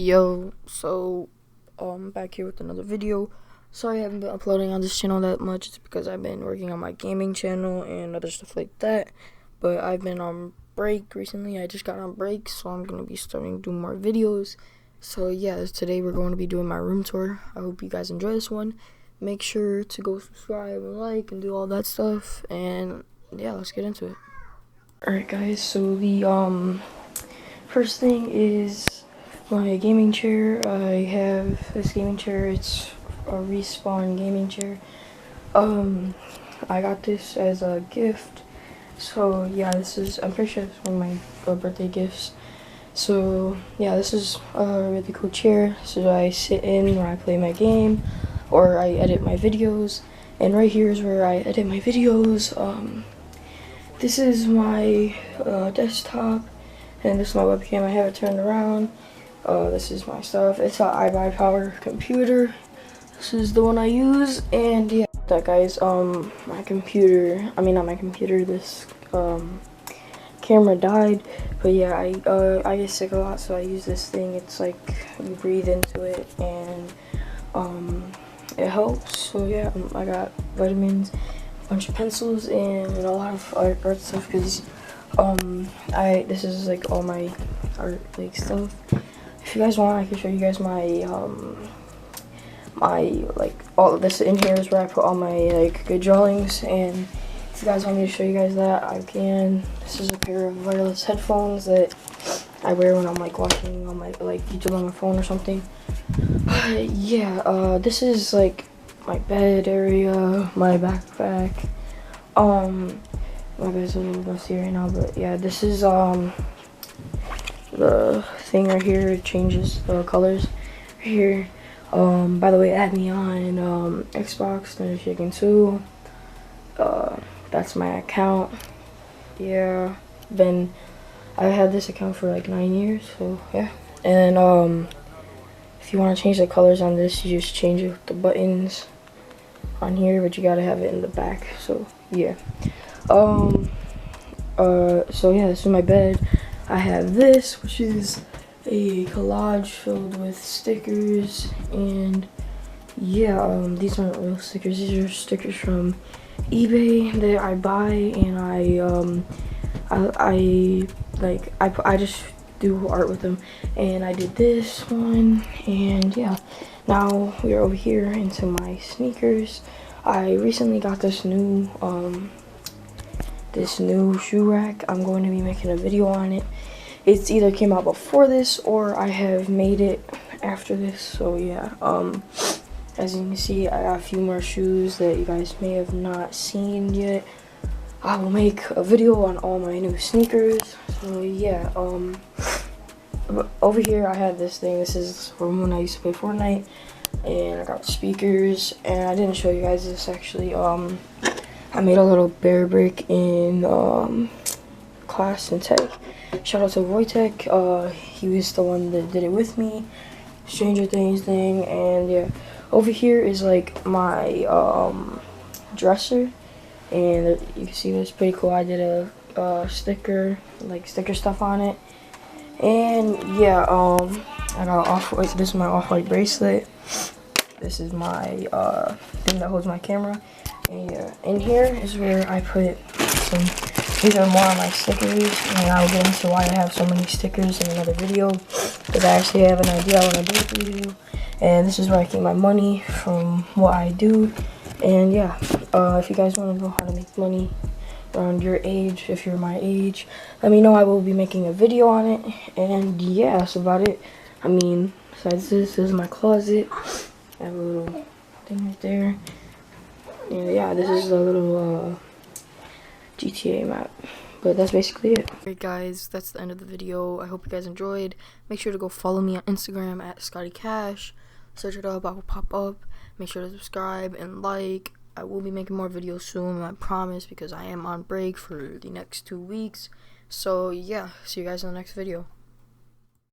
Yo, so back here with another video. Sorry I haven't been uploading on this channel that much. It's because I've been working on my gaming channel and other stuff like that. But I've been on break recently. I just got on break, so I'm gonna be starting to do more videos. So yeah, today we're going to be doing my room tour. I hope you guys enjoy this one. Make sure to go subscribe and like and do all that stuff. And yeah, let's get into it. Alright guys, so the first thing is my gaming chair. I have this gaming chair. It's a Respawn gaming chair. I got this as a gift. So yeah, I'm pretty sure it's one of my birthday gifts. So yeah, this is a really cool chair. So I sit in where I play my game or I edit my videos. And right here is where I edit my videos. This is my desktop, and this is my webcam. I have it turned around. This is my stuff. It's an iBuyPower computer. This is the one I use, and yeah, that guys. My computer. I mean, not my computer. This camera died, but yeah, I get sick a lot, so I use this thing. It's like you breathe into it, and it helps. So yeah, I got vitamins, a bunch of pencils, and a lot of art stuff because this is like all my art like stuff. If you guys want, I can show you guys my like all of this. In here is where I put all my like good drawings, and if you guys want me to show you guys that, I can. This is a pair of wireless headphones that I wear when I'm like watching on my YouTube on my phone or something. Yeah, this is like my bed area, my backpack. My bed's a little messy right now, but yeah, this is the thing right here. It changes the colors right here. By the way, add me on Xbox, Thunder Chicken 2. That's my account. Yeah, I had this account for like 9 years, so yeah. And if you want to change the colors on this, you just change it with the buttons on here, but you gotta have it in the back. So yeah. So yeah, this is my bed. I have this, which is a collage filled with stickers, and yeah, these aren't real stickers. These are stickers from eBay that I buy, and I just do art with them. And I did this one, and yeah, now we are over here into my sneakers. I recently got this new shoe rack. I'm going to be making a video on it. It's either came out before this or I have made it after this. So yeah, as you can see, I got a few more shoes that you guys may have not seen yet. I will make a video on all my new sneakers. So yeah, over here I have this thing. This is from when I used to play Fortnite, and I got speakers. And I didn't show you guys this actually. I made a little bear brick in class in tech. Shout out to Wojtek. He was the one that did it with me. Stranger Things thing. And yeah, over here is like my dresser, and you can see it's pretty cool. I did a sticker stuff on it. And yeah, I got off-white. This is my off-white bracelet. This is my thing that holds my camera. And yeah, in here is where I put these are more of my stickers, and I will get into why I have so many stickers in another video, because I actually have an idea I want to do for the video. And this is where I keep my money from what I do. And yeah, if you guys want to know how to make money around your age, if you're my age, let me know. I will be making a video on it. And yeah, that's about it. I mean, besides this is my closet. I have a little thing right there. And yeah, this is a little GTA map. But that's basically it. Alright guys, that's the end of the video. I hope you guys enjoyed. Make sure to go follow me on Instagram at Scotty Cash. Search it up, I will pop up. Make sure to subscribe and like. I will be making more videos soon, I promise, because I am on break for the next 2 weeks. So yeah, see you guys in the next video.